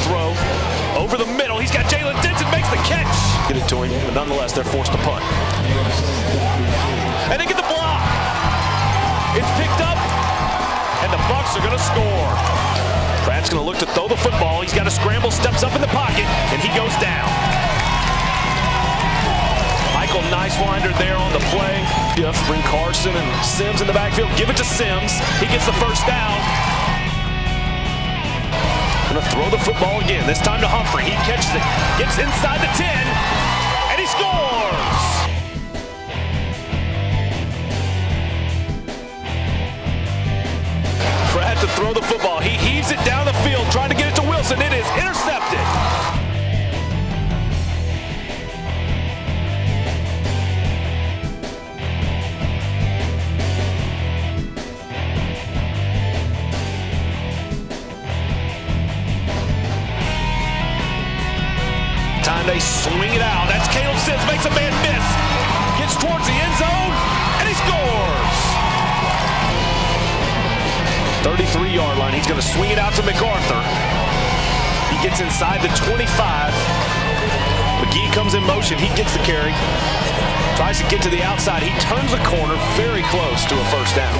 throw. Over the middle, he's got Jalen Denson, makes the catch. Get it to him, but nonetheless, they're forced to punt. And they get the block. It's picked up, and the Bucs are going to score. Pratt's going to look to throw the football. He's got to scramble, steps up in the pocket, and he goes down. Michael Nicewinder there on the play. Bring Carson and Sims in the backfield. Give it to Sims. He gets the first down. Going to throw the football again. This time to Humphrey. He catches it. Gets inside the 10. And he scores! Pratt to throw the football. He heaves it down the field, trying to get it to Wilson. It is intercepted. Time they swing it out. That's Caleb Sims, makes a man miss. Gets towards the end zone, and he scores. 33-yard line. He's going to swing it out to MacArthur. He gets inside the 25. McGee comes in motion. He gets the carry. Tries to get to the outside. He turns the corner, very close to a first down.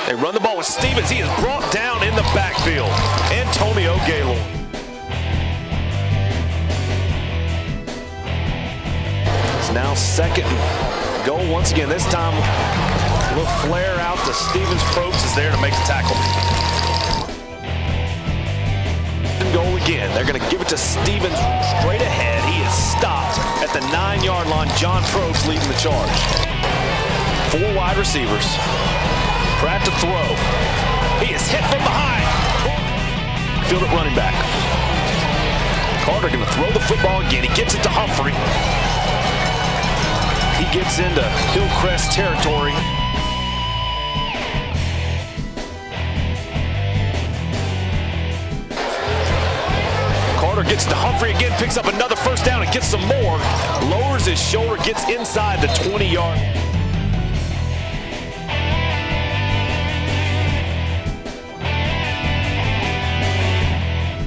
They run the ball with Stevens. He is brought down in the backfield. Antonio Gaylord. It's now second and goal once again. This time, a little flare out to Stevens. Probst is there to make the tackle. Goal again. They're going to give it to Stevens straight ahead. He is stopped at the 9-yard line. John Probst leading the charge. 4 wide receivers. Pratt to throw. He is hit from behind. Field at running back. Carter going to throw the football again. He gets it to Humphrey. He gets into Hillcrest territory. Carter gets to Humphrey again, picks up another first down and gets some more. Lowers his shoulder, gets inside the 20-yard.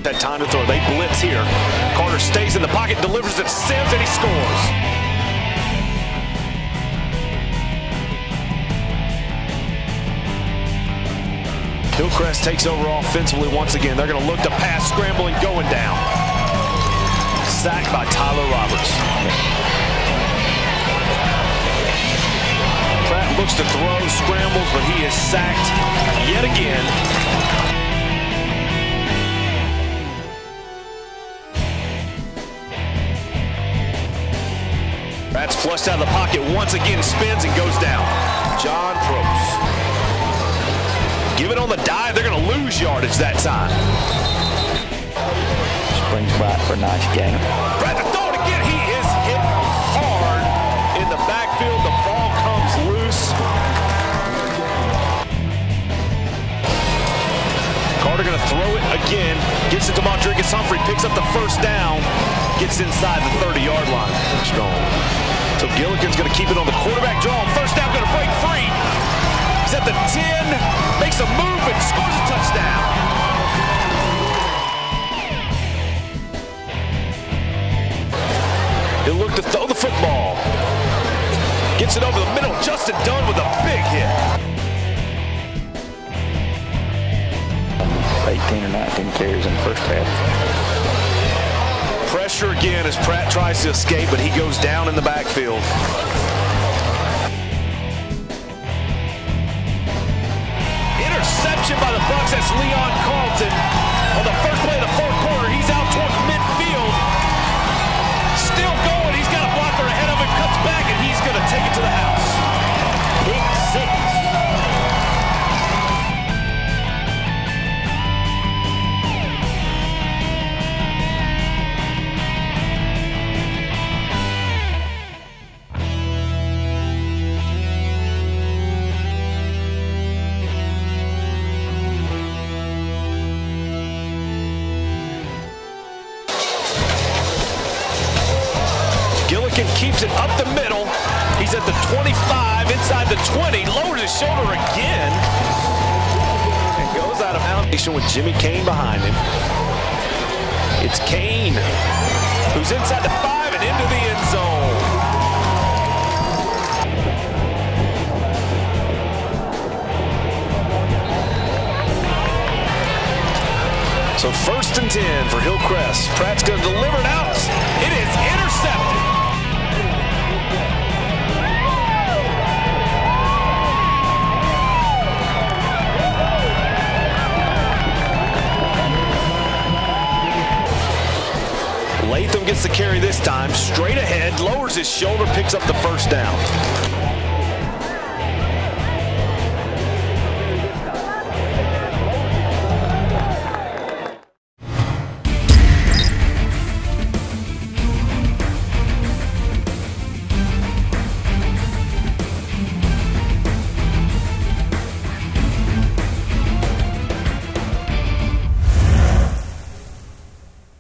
That time to throw. They blitz here. Carter stays in the pocket, delivers it to Sims, and he scores. Hillcrest takes over offensively once again. They're going to look to pass, scrambling, going down. Sacked by Tyler Roberts. Pratt looks to throw, scrambles, but he is sacked yet again. Pratt's flushed out of the pocket once again, spins and goes down. John Probst. Give it on the dive. They're going to lose yardage that time. Springs back for a nice game. Pratt to throw it again. He is hit hard in the backfield. The ball comes loose. Carter going to throw it again. Gets it to Montricus Humphrey. Picks up the first down. Gets inside the 30-yard line. Strong. So Gillikin's going to keep it on the quarterback draw. First down, going to break free. He's at the 10. Makes a move and scores a touchdown. He'll look to throw the football. Gets it over the middle. Justin Dunn with a big hit. 18 or 19 carries in the first half. Pressure again as Pratt tries to escape, but he goes down in the backfield. Interception by the Bucs. That's Leon Carlton. On the first play of the fourth quarter, he's out towards midfield. Still going. He's got a blocker ahead of him. Cuts back, and he's going to take it to the house. Pick 6. keeps it up the middle. He's at the 25, inside the 20, lowers his shoulder again, and goes out of bounds with Jimmy Kane behind him. It's Kane, who's inside the 5 and into the end zone. So 1st and 10 for Hillcrest. Pratt's going to deliver it out. It is intercepted. Latham gets the carry this time. Straight ahead, lowers his shoulder, picks up the 1st down.